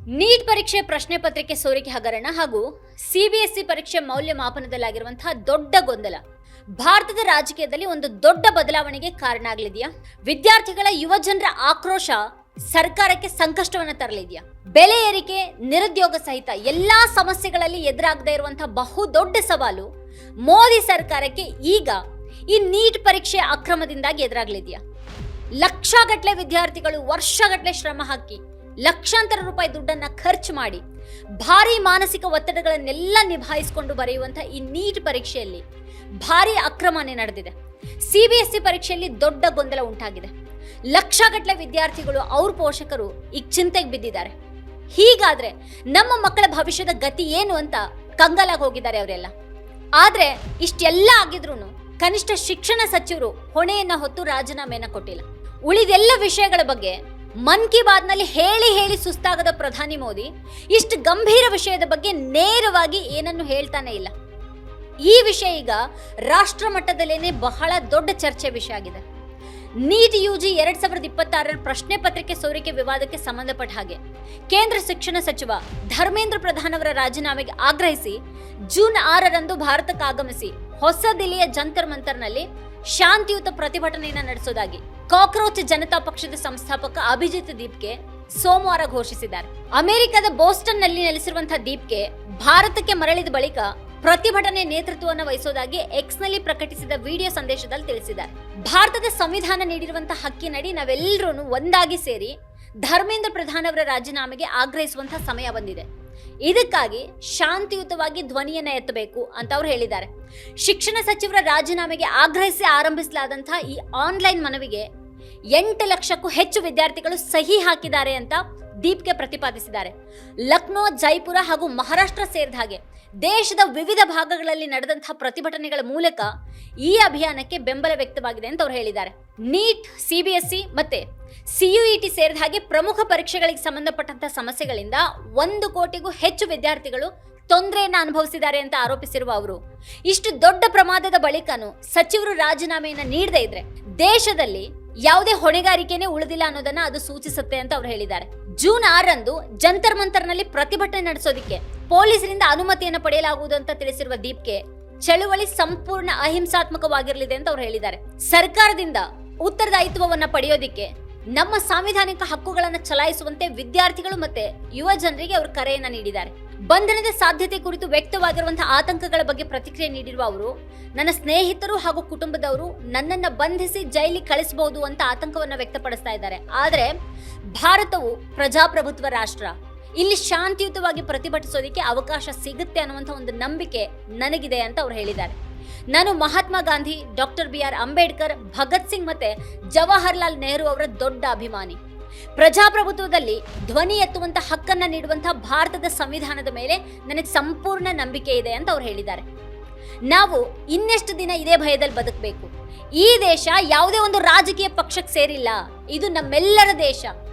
Neat ಪರೀಕ್ಷೆ ಪ್ರಶ್ನೆ ಪತ್ರಿಕೆ ಸೋರಿಕೆ ಹಗರಣ ಹಾಗೂ ಸಿಬಿಎಸ್ಇ ಪರೀಕ್ಷೆ ಮೌಲ್ಯಮಾಪನದಲ್ಲಾಗಿರುವಂತಹ ದೊಡ್ಡ ಗೊಂದಲ ಭಾರತದ ರಾಜಕೀಯದಲ್ಲಿ ಒಂದು ದೊಡ್ಡ ಬದಲಾವಣೆಗೆ ಕಾರಣ ಆಗಲಿದೆಯಾ? ವಿದ್ಯಾರ್ಥಿಗಳ ಯುವಜನರ ಆಕ್ರೋಶ ಸರ್ಕಾರಕ್ಕೆ ಸಂಕಷ್ಟವನ್ನು ತರಲಿದೆಯಾ? ಬೆಲೆ ಏರಿಕೆ, ನಿರುದ್ಯೋಗ ಸಹಿತ ಎಲ್ಲಾ ಸಮಸ್ಯೆಗಳಲ್ಲಿ ಎದುರಾಗದೇ ಇರುವಂತಹ ಬಹುದೊಡ್ಡ ಸವಾಲು ಮೋದಿ ಸರ್ಕಾರಕ್ಕೆ ಈಗ ಈ ನೀಟ್ ಪರೀಕ್ಷೆ ಅಕ್ರಮದಿಂದಾಗಿ ಎದುರಾಗಲಿದೆಯಾ? ಲಕ್ಷಗಟ್ಟಲೆ ವಿದ್ಯಾರ್ಥಿಗಳು ವರ್ಷಗಟ್ಟಲೆ ಶ್ರಮ ಹಾಕಿ ಲಕ್ಷಾಂತರ ರೂಪಾಯಿ ದುಡ್ಡನ್ನ ಖರ್ಚು ಮಾಡಿ ಭಾರಿ ಮಾನಸಿಕ ಒತ್ತಡಗಳನ್ನೆಲ್ಲ ನಿಭಾಯಿಸಿಕೊಂಡು ಬರೆಯುವಂತಹ ಈ ನೀಟ್ ಪರೀಕ್ಷೆಯಲ್ಲಿ ಭಾರಿ ಅಕ್ರಮನೇ ನಡೆದಿದೆ. ಸಿಬಿಎಸ್ಇ ಪರೀಕ್ಷೆಯಲ್ಲಿ ದೊಡ್ಡ ಗೊಂದಲ ಉಂಟಾಗಿದೆ. ಲಕ್ಷಗಟ್ಟಲೆ ವಿದ್ಯಾರ್ಥಿಗಳು ಅವ್ರ ಪೋಷಕರು ಈಗ ಚಿಂತೆಗೆ ಬಿದ್ದಿದ್ದಾರೆ. ಹೀಗಾದ್ರೆ ನಮ್ಮ ಮಕ್ಕಳ ಭವಿಷ್ಯದ ಗತಿ ಏನು ಅಂತ ಕಂಗಾಲಾಗಿ ಹೋಗಿದ್ದಾರೆ ಅವರೆಲ್ಲ. ಆದ್ರೆ ಇಷ್ಟೆಲ್ಲ ಆಗಿದ್ರು ಕನಿಷ್ಠ ಶಿಕ್ಷಣ ಸಚಿವರು ಹೊಣೆಯನ್ನ ಹೊತ್ತು ರಾಜೀನಾಮೆಯನ್ನ ಕೊಟ್ಟಿಲ್ಲ. ಉಳಿದೆಲ್ಲ ವಿಷಯಗಳ ಬಗ್ಗೆ ಮನ್ ಕಿ ಬಾತ್ ನಲ್ಲಿ ಹೇಳಿ ಸುಸ್ತಾಗದ ಪ್ರಧಾನಿ ಮೋದಿ ಇಷ್ಟು ಗಂಭೀರ ವಿಷಯದ ಬಗ್ಗೆ ನೇರವಾಗಿ ಏನನ್ನು ಹೇಳ್ತಾನೆ ಇಲ್ಲ. ಈ ವಿಷಯ ಈಗ ರಾಷ್ಟ್ರ ಮಟ್ಟದಲ್ಲೇನೆ ಬಹಳ ದೊಡ್ಡ ಚರ್ಚೆ ವಿಷಯ ಆಗಿದೆ. ನೀಟ್ ಯುಜಿ 2026 ಪ್ರಶ್ನೆ ಪತ್ರಿಕೆ ಸೋರಿಕೆ ವಿವಾದಕ್ಕೆ ಸಂಬಂಧಪಟ್ಟ ಹಾಗೆ ಕೇಂದ್ರ ಶಿಕ್ಷಣ ಸಚಿವ ಧರ್ಮೇಂದ್ರ ಪ್ರಧಾನ್ ಅವರ ರಾಜೀನಾಮೆಗೆ ಆಗ್ರಹಿಸಿ ಜೂನ್ 6ರಂದು ಭಾರತಕ್ಕೆ ಆಗಮಿಸಿ ಹೊಸ ದಿಲ್ಲಿಯ ಜಂತರ್ ಮಂತರ್ನಲ್ಲಿ ಶಾಂತಿಯುತ ಪ್ರತಿಭಟನೆಯನ್ನು ನಡೆಸುವುದಾಗಿ ಕಾಕ್ರೋಚ್ ಜನತಾ ಪಕ್ಷದ ಸಂಸ್ಥಾಪಕ ಅಭಿಜಿತ್ ದೀಪ್ಗೆ ಸೋಮವಾರ ಘೋಷಿಸಿದ್ದಾರೆ. ಅಮೆರಿಕದ ಬೋಸ್ಟನ್ ನಲ್ಲಿ ನೆಲೆಸಿರುವಂತಹ ದೀಪ್ಗೆ ಭಾರತಕ್ಕೆ ಮರಳಿದ ಬಳಿಕ ಪ್ರತಿಭಟನೆ ನೇತೃತ್ವವನ್ನು ವಹಿಸುವುದಾಗಿ ಎಕ್ಸ್ ನಲ್ಲಿ ಪ್ರಕಟಿಸಿದ ವಿಡಿಯೋ ಸಂದೇಶದಲ್ಲಿ ತಿಳಿಸಿದ್ದಾರೆ. ಭಾರತದ ಸಂವಿಧಾನ ನೀಡಿರುವಂತಹ ಹಕ್ಕಿನಡಿ ನಾವೆಲ್ಲರೂ ಒಂದಾಗಿ ಸೇರಿ ಧರ್ಮೇಂದ್ರ ಪ್ರಧಾನ್ ಅವರ ರಾಜೀನಾಮೆಗೆ ಆಗ್ರಹಿಸುವಂತಹ ಸಮಯ ಬಂದಿದೆ. ಇದಕ್ಕಾಗಿ ಶಾಂತಿಯುತವಾಗಿ ಧ್ವನಿಯನ್ನ ಎತ್ತಬೇಕು ಅಂತ ಅವರು ಹೇಳಿದ್ದಾರೆ. ಶಿಕ್ಷಣ ಸಚಿವರ ರಾಜೀನಾಮೆಗೆ ಆಗ್ರಹಿಸಿ ಆರಂಭಿಸಲಾದಂತಹ ಈ ಆನ್ಲೈನ್ ಮನವಿಗೆ 8 ಲಕ್ಷಕ್ಕೂ ಹೆಚ್ಚು ವಿದ್ಯಾರ್ಥಿಗಳು ಸಹಿ ಹಾಕಿದ್ದಾರೆ ಅಂತ ದೀಪ್ಗೆ ಪ್ರತಿಪಾದಿಸಿದ್ದಾರೆ. ಲಕ್ನೋ, ಜೈಪುರ ಹಾಗೂ ಮಹಾರಾಷ್ಟ್ರ ಸೇರಿದ ಹಾಗೆ ದೇಶದ ವಿವಿಧ ಭಾಗಗಳಲ್ಲಿ ನಡೆದಂತಹ ಪ್ರತಿಭಟನೆಗಳ ಮೂಲಕ ಈ ಅಭಿಯಾನಕ್ಕೆ ಬೆಂಬಲ ವ್ಯಕ್ತವಾಗಿದೆ ಅಂತ ಅವರು ಹೇಳಿದ್ದಾರೆ. ನೀಟ್, ಸಿಬಿಎಸ್ಇ ಮತ್ತೆ ಸಿಯುಇಟಿ ಸೇರಿದ ಹಾಗೆ ಪ್ರಮುಖ ಪರೀಕ್ಷೆಗಳಿಗೆ ಸಂಬಂಧಪಟ್ಟಂತಹ ಸಮಸ್ಯೆಗಳಿಂದ 1 ಕೋಟಿಗೂ ಹೆಚ್ಚು ವಿದ್ಯಾರ್ಥಿಗಳು ತೊಂದರೆಯನ್ನ ಅನುಭವಿಸಿದ್ದಾರೆ ಅಂತ ಆರೋಪಿಸಿರುವ ಅವರು ಇಷ್ಟು ದೊಡ್ಡ ಪ್ರಮಾದದ ಬಳಿಕನೂ ಸಚಿವರು ರಾಜೀನಾಮೆಯನ್ನ ನೀಡದೇ ಇದ್ರೆ ದೇಶದಲ್ಲಿ ಯಾವುದೇ ಹೊಣೆಗಾರಿಕೆನೇ ಉಳಿದಿಲ್ಲ ಅನ್ನೋದನ್ನ ಅದು ಸೂಚಿಸುತ್ತೆ ಅಂತ ಅವರು ಹೇಳಿದ್ದಾರೆ. ಜೂನ್ 6ರಂದು ಜಂತರ್ ಮಂತರ್ನಲ್ಲಿ ಪ್ರತಿಭಟನೆ ನಡೆಸೋದಿಕ್ಕೆ ಪೊಲೀಸರಿಂದ ಅನುಮತಿಯನ್ನು ಪಡೆಯಲಾಗುವುದು ಅಂತ ತಿಳಿಸಿರುವ ದೀಪ್ಗೆ ಚಳುವಳಿ ಸಂಪೂರ್ಣ ಅಹಿಂಸಾತ್ಮಕವಾಗಿರಲಿದೆ ಅಂತ ಅವರು ಹೇಳಿದ್ದಾರೆ. ಸರ್ಕಾರದಿಂದ ಉತ್ತರದಾಯಿತ್ವವನ್ನ ಪಡೆಯೋದಿಕ್ಕೆ ನಮ್ಮ ಸಾಂವಿಧಾನಿಕ ಹಕ್ಕುಗಳನ್ನು ಚಲಾಯಿಸುವಂತೆ ವಿದ್ಯಾರ್ಥಿಗಳು ಮತ್ತೆ ಯುವ ಜನರಿಗೆ ಅವರು ಕರೆಯನ್ನ ನೀಡಿದ್ದಾರೆ. ಬಂಧನದ ಸಾಧ್ಯತೆ ಕುರಿತು ವ್ಯಕ್ತವಾಗಿರುವಂತಹ ಆತಂಕಗಳ ಬಗ್ಗೆ ಪ್ರತಿಕ್ರಿಯೆ ನೀಡಿರುವ ಅವರು, ನನ್ನ ಸ್ನೇಹಿತರು ಹಾಗೂ ಕುಟುಂಬದವರು ನನ್ನನ್ನ ಬಂಧಿಸಿ ಜೈಲಿಗೆ ಕಳಿಸಬಹುದು ಅಂತ ಆತಂಕವನ್ನ ವ್ಯಕ್ತಪಡಿಸ್ತಾ ಇದ್ದಾರೆ. ಆದ್ರೆ ಭಾರತವು ಪ್ರಜಾಪ್ರಭುತ್ವ ರಾಷ್ಟ್ರ, ಇಲ್ಲಿ ಶಾಂತಿಯುತವಾಗಿ ಪ್ರತಿಭಟಿಸೋದಕ್ಕೆ ಅವಕಾಶ ಸಿಗುತ್ತೆ ಅನ್ನುವಂಥ ಒಂದು ನಂಬಿಕೆ ನನಗಿದೆ ಅಂತ ಅವರು ಹೇಳಿದ್ದಾರೆ. ನಾನು ಮಹಾತ್ಮ ಗಾಂಧಿ, ಡಾಕ್ಟರ್ BR ಅಂಬೇಡ್ಕರ್, ಭಗತ್ ಸಿಂಗ್ ಮತ್ತೆ ಜವಾಹರ್ಲಾಲ್ ನೆಹರು ಅವರ ದೊಡ್ಡ ಅಭಿಮಾನಿ. ಪ್ರಜಾಪ್ರಭುತ್ವದಲ್ಲಿ ಧ್ವನಿ ಎತ್ತುವಂತ ಹಕ್ಕನ್ನ ನೀಡುವಂತಹ ಭಾರತದ ಸಂವಿಧಾನದ ಮೇಲೆ ನನಗೆ ಸಂಪೂರ್ಣ ನಂಬಿಕೆ ಇದೆ ಅಂತ ಅವ್ರು ಹೇಳಿದ್ದಾರೆ. ನಾವು ಇನ್ನೆಷ್ಟು ದಿನ ಇದೇ ಭಯದಲ್ಲಿ ಬದುಕಬೇಕು? ಈ ದೇಶ ಯಾವುದೇ ಒಂದು ರಾಜಕೀಯ ಪಕ್ಷಕ್ಕೆ ಸೇರಿಲ್ಲ. ಇದು ನಮ್ಮೆಲ್ಲರ ದೇಶ.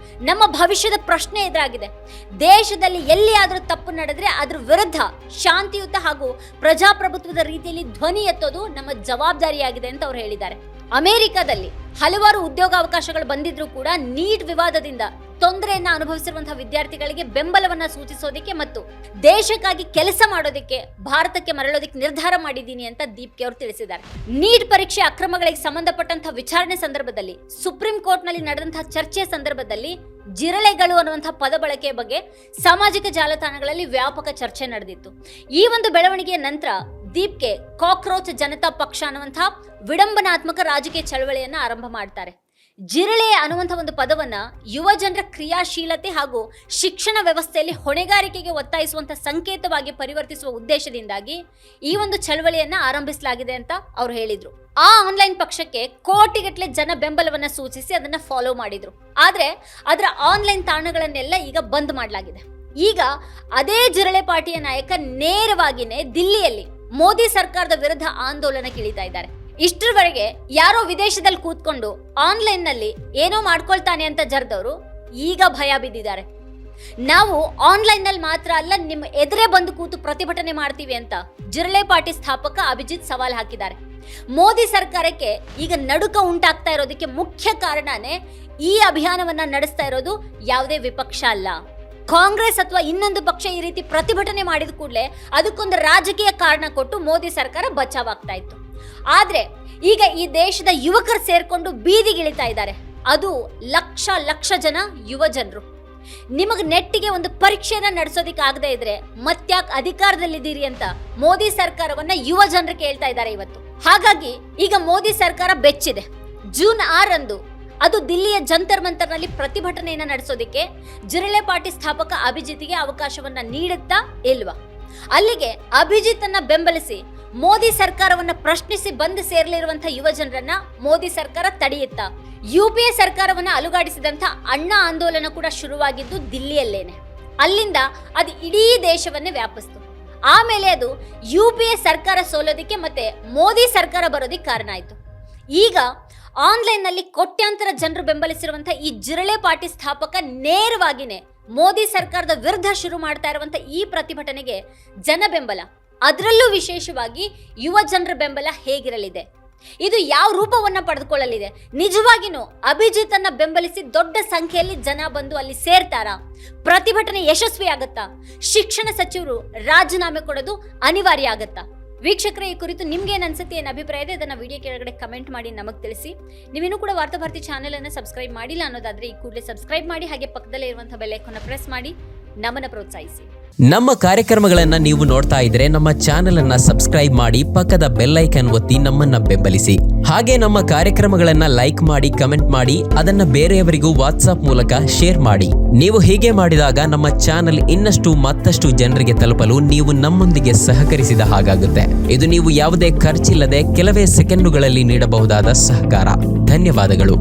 ನಮ್ಮ ಭವಿಷ್ಯದ ಪ್ರಶ್ನೆ ಎದುರಾಗಿದೆ. ದೇಶದಲ್ಲಿ ಎಲ್ಲಿಯಾದರೂ ತಪ್ಪು ನಡೆದ್ರೆ ಅದ್ರ ವಿರುದ್ಧ ಶಾಂತಿಯುತ ಹಾಗೂ ಪ್ರಜಾಪ್ರಭುತ್ವದ ರೀತಿಯಲ್ಲಿ ಧ್ವನಿ ಎತ್ತೋದು ನಮ್ಮ ಜವಾಬ್ದಾರಿಯಾಗಿದೆ ಅಂತ ಅವರು ಹೇಳಿದ್ದಾರೆ. ಅಮೆರಿಕದಲ್ಲಿ ಹಲವಾರು ಉದ್ಯೋಗಾವಕಾಶಗಳು ಬಂದಿದ್ರೂ ಕೂಡ ನೀಟ್ ವಿವಾದದಿಂದ ತೊಂದರೆಯನ್ನ ಅನುಭವಿಸಿರುವಂತಹ ವಿದ್ಯಾರ್ಥಿಗಳಿಗೆ ಬೆಂಬಲವನ್ನ ಸೂಚಿಸೋದಕ್ಕೆ ಮತ್ತು ದೇಶಕ್ಕಾಗಿ ಕೆಲಸ ಮಾಡೋದಕ್ಕೆ ಭಾರತಕ್ಕೆ ಮರಳೋದಕ್ಕೆ ನಿರ್ಧಾರ ಮಾಡಿದ್ದೀನಿ ಅಂತ ದೀಪ್ಗೆ ಅವರು ತಿಳಿಸಿದ್ದಾರೆ. ನೀಟ್ ಪರೀಕ್ಷೆ ಅಕ್ರಮಗಳಿಗೆ ಸಂಬಂಧಪಟ್ಟಂತಹ ವಿಚಾರಣೆ ಸಂದರ್ಭದಲ್ಲಿ ಸುಪ್ರೀಂ ಕೋರ್ಟ್ ನಲ್ಲಿ ನಡೆದಂತಹ ಚರ್ಚೆಯ ಸಂದರ್ಭದಲ್ಲಿ ಜಿರಳೆಗಳು ಅನ್ನುವಂತಹ ಪದ ಬಳಕೆಯ ಬಗ್ಗೆ ಸಾಮಾಜಿಕ ಜಾಲತಾಣಗಳಲ್ಲಿ ವ್ಯಾಪಕ ಚರ್ಚೆ ನಡೆದಿತ್ತು. ಈ ಒಂದು ಬೆಳವಣಿಗೆಯ ನಂತರ ದೀಪ್ಗೆ ಕಾಕ್ರೋಚ್ ಜನತಾ ಪಕ್ಷ ಅನ್ನುವಂತಹ ವಿಡಂಬನಾತ್ಮಕ ರಾಜಕೀಯ ಚಳವಳಿಯನ್ನ ಆರಂಭ ಮಾಡ್ತಾರೆ. ಜಿರಳೆ ಅನ್ನುವಂಥ ಒಂದು ಪದವನ್ನ ಯುವ ಜನರ ಕ್ರಿಯಾಶೀಲತೆ ಹಾಗೂ ಶಿಕ್ಷಣ ವ್ಯವಸ್ಥೆಯಲ್ಲಿ ಹೊಣೆಗಾರಿಕೆಗೆ ಒತ್ತಾಯಿಸುವಂತ ಸಂಕೇತವಾಗಿ ಪರಿವರ್ತಿಸುವ ಉದ್ದೇಶದಿಂದಾಗಿ ಈ ಒಂದು ಚಳವಳಿಯನ್ನ ಆರಂಭಿಸಲಾಗಿದೆ ಅಂತ ಅವ್ರು ಹೇಳಿದ್ರು. ಆ ಆನ್ಲೈನ್ ಪಕ್ಷಕ್ಕೆ ಕೋಟಿಗಟ್ಟಲೆ ಜನ ಬೆಂಬಲವನ್ನ ಸೂಚಿಸಿ ಅದನ್ನ ಫಾಲೋ ಮಾಡಿದ್ರು. ಆದ್ರೆ ಅದರ ಆನ್ಲೈನ್ ತಾಣಗಳನ್ನೆಲ್ಲ ಈಗ ಬಂದ್ ಮಾಡಲಾಗಿದೆ. ಈಗ ಅದೇ ಜಿರಳೆ ಪಾರ್ಟಿಯ ನಾಯಕ ನೇರವಾಗಿನೇ ದಿಲ್ಲಿಯಲ್ಲಿ ಮೋದಿ ಸರ್ಕಾರದ ವಿರುದ್ಧ ಆಂದೋಲನಕ್ಕೆ ಇಳಿತಾ ಇದ್ದಾರೆ. ಇಷ್ಟರವರೆಗೆ ಯಾರೋ ವಿದೇಶದಲ್ಲಿ ಕೂತ್ಕೊಂಡು ಆನ್ಲೈನ್ ನಲ್ಲಿ ಏನೋ ಮಾಡ್ಕೊಳ್ತಾನೆ ಅಂತ ಜರ್ದವರು ಈಗ ಭಯ ಬಿದ್ದಿದ್ದಾರೆ. ನಾವು ಆನ್ಲೈನ್ ನಲ್ಲಿ ಮಾತ್ರ ಅಲ್ಲ, ನಿಮ್ಮ ಎದುರೇ ಬಂದು ಕೂತು ಪ್ರತಿಭಟನೆ ಮಾಡ್ತೀವಿ ಅಂತ ಜಿರಳೆ ಪಾರ್ಟಿ ಸ್ಥಾಪಕ ಅಭಿಜಿತ್ ಸವಾಲ್ ಹಾಕಿದ್ದಾರೆ. ಮೋದಿ ಸರ್ಕಾರಕ್ಕೆ ಈಗ ನಡುಕ ಉಂಟಾಗ್ತಾ ಇರೋದಕ್ಕೆ ಮುಖ್ಯ ಕಾರಣನೇ ಈ ಅಭಿಯಾನವನ್ನ ನಡೆಸ್ತಾ ಇರೋದು ಯಾವುದೇ ವಿಪಕ್ಷ ಅಲ್ಲ, ಕಾಂಗ್ರೆಸ್ ಅಥವಾ ಇನ್ನೊಂದು ಪಕ್ಷ ಈ ರೀತಿ ಪ್ರತಿಭಟನೆ ಮಾಡಿದ ಕೂಡಲೇ ಅದಕ್ಕೊಂದು ರಾಜಕೀಯ ಕಾರಣ ಕೊಟ್ಟು ಮೋದಿ ಸರ್ಕಾರ ಬಚಾವಾಗ್ತಾ ಇತ್ತು. ಆದ್ರೆ ಈಗ ಈ ದೇಶದ ಯುವಕರು ಸೇರ್ಕೊಂಡು ಬೀದಿಗಿಳಿತಾ ಇದ್ದಾರೆ. ಅದು ಲಕ್ಷ ಲಕ್ಷ ಜನ ಯುವ ಜನರು. ನಿಮಗೆ ನೆಟ್ಟಿಗೆ ಒಂದು ಪರೀಕ್ಷೆನ ನಡೆಸೋದಿಕ್ಕೆ ಆಗದೆ ಇದ್ರೆ ಮತ್ಯಾಕ್ ಅಧಿಕಾರದಲ್ಲಿದ್ದೀರಿ ಅಂತ ಮೋದಿ ಸರ್ಕಾರವನ್ನ ಯುವ ಜನರು ಕೇಳ್ತಾ ಇದ್ದಾರೆ ಇವತ್ತು. ಹಾಗಾಗಿ ಈಗ ಮೋದಿ ಸರ್ಕಾರ ಬೆಚ್ಚಿದೆ. ಜೂನ್ 6 ಅದು ದಿಲ್ಲಿಯ ಜಂತರ್ ಮಂತರ್ನಲ್ಲಿ ಪ್ರತಿಭಟನೆಯನ್ನ ನಡೆಸೋದಿಕ್ಕೆ ಜಿರಳೆ ಪಾರ್ಟಿ ಸ್ಥಾಪಕ ಅಭಿಜಿತ್ಗೆ ಅವಕಾಶವನ್ನ ನೀಡುತ್ತಾ ಇಲ್ವಾ? ಅಲ್ಲಿಗೆ ಅಭಿಜಿತ್ ಅನ್ನ ಬೆಂಬಲಿಸಿ ಮೋದಿ ಸರ್ಕಾರವನ್ನ ಪ್ರಶ್ನಿಸಿ ಬಂದು ಸೇರಲಿರುವಂತಹ ಯುವ ಜನರನ್ನ ಮೋದಿ ಸರ್ಕಾರ ತಡೆಯುತ್ತಾ? ಯುಪಿಎ ಸರ್ಕಾರವನ್ನ ಅಲುಗಾಡಿಸಿದಂತ ಅಣ್ಣಾ ಆಂದೋಲನ ಕೂಡ ಶುರುವಾಗಿದ್ದು ದಿಲ್ಲಿಯಲ್ಲೇನೆ. ಅಲ್ಲಿಂದ ಅದು ಇಡೀ ದೇಶವನ್ನೇ ವ್ಯಾಪಿಸ್ತು. ಆಮೇಲೆ ಅದು ಯುಪಿಎ ಸರ್ಕಾರ ಸೋಲೋದಿಕ್ಕೆ ಮತ್ತೆ ಮೋದಿ ಸರ್ಕಾರ ಬರೋದಿಕ್ಕೆ ಕಾರಣ ಆಯ್ತು. ಈಗ ಆನ್ಲೈನ್ ನಲ್ಲಿ ಕೋಟ್ಯಾಂತರ ಜನರು ಬೆಂಬಲಿಸಿರುವಂತಹ ಈ ಜಿರಳೆ ಪಾರ್ಟಿ ಸ್ಥಾಪಕ ನೇರವಾಗಿನೇ ಮೋದಿ ಸರ್ಕಾರದ ವಿರುದ್ಧ ಶುರು ಮಾಡ್ತಾ ಇರುವಂತಹ ಈ ಪ್ರತಿಭಟನೆಗೆ ಜನ ಬೆಂಬಲ, ಅದರಲ್ಲೂ ವಿಶೇಷವಾಗಿ ಯುವ ಜನರ ಬೆಂಬಲ ಹೇಗಿರಲಿದೆ? ಇದು ಯಾವ ರೂಪವನ್ನ ಪಡೆದುಕೊಳ್ಳಲಿದೆ? ನಿಜವಾಗಿನೂ ಅಭಿಜಿತ್ ಅನ್ನ ಬೆಂಬಲಿಸಿ ದೊಡ್ಡ ಸಂಖ್ಯೆಯಲ್ಲಿ ಜನ ಬಂದು ಅಲ್ಲಿ ಸೇರ್ತಾರಾ? ಪ್ರತಿಭಟನೆ ಯಶಸ್ವಿ ಆಗತ್ತಾ? ಶಿಕ್ಷಣ ಸಚಿವರು ರಾಜೀನಾಮೆ ಕೊಡೋದು ಅನಿವಾರ್ಯ ಆಗತ್ತಾ? ವೀಕ್ಷಕರೇ, ಈ ಕುರಿತು ನಿಮ್ಗೇನು ಅನ್ಸುತ್ತೆ, ಏನು ಅಭಿಪ್ರಾಯ ಇದೆ ಇದನ್ನ ವಿಡಿಯೋ ಕೆಳಗಡೆ ಕಮೆಂಟ್ ಮಾಡಿ ನಮಗೆ ತಿಳಿಸಿ. ನೀವಿನ್ನೂ ಕೂಡ ವಾರ್ತಾಭಾರತಿ ಚಾನೆಲ್ ಅನ್ನು ಸಬ್ಸ್ಕ್ರೈಬ್ ಮಾಡಿಲ್ಲ ಅನ್ನೋದಾದ್ರೆ ಈ ಕೂಡಲೇ ಸಬ್ಸ್ಕ್ರೈಬ್ ಮಾಡಿ, ಹಾಗೆ ಪಕ್ಕದಲ್ಲೇ ಇರುವಂತಹ ಬೆಲ್ ಐಕಾನ್ ಪ್ರೆಸ್ ಮಾಡಿ ನಮ್ಮನ್ನ ಪ್ರೋತ್ಸಾಹಿಸಿ. ನಮ್ಮ ಕಾರ್ಯಕ್ರಮಗಳನ್ನ ನೀವು ನೋಡ್ತಾ ಇದ್ರೆ ನಮ್ಮ ಚಾನೆಲ್ ಅನ್ನ ಸಬ್ಸ್ಕ್ರೈಬ್ ಮಾಡಿ, ಪಕ್ಕದ ಬೆಲ್ ಐಕಾನ್ ಒತ್ತಿ ನಮ್ಮನ್ನ ಬೆಂಬಲಿಸಿ. ಹಾಗೆ ನಮ್ಮ ಕಾರ್ಯಕ್ರಮಗಳನ್ನ ಲೈಕ್ ಮಾಡಿ, ಕಮೆಂಟ್ ಮಾಡಿ, ಅದನ್ನ ಬೇರೆಯವರಿಗೂ ವಾಟ್ಸ್ಆಪ್ ಮೂಲಕ ಶೇರ್ ಮಾಡಿ. ನೀವು ಹೀಗೆ ಮಾಡಿದಾಗ ನಮ್ಮ ಚಾನೆಲ್ ಮತ್ತಷ್ಟು ಜನರಿಗೆ ತಲುಪಲು ನೀವು ನಮ್ಮೊಂದಿಗೆ ಸಹಕರಿಸಿದ ಹಾಗಾಗುತ್ತೆ. ಇದು ನೀವು ಯಾವುದೇ ಖರ್ಚಿಲ್ಲದೆ ಕೆಲವೇ ಸೆಕೆಂಡುಗಳಲ್ಲಿ ನೀಡಬಹುದಾದ ಸಹಕಾರ. ಧನ್ಯವಾದಗಳು.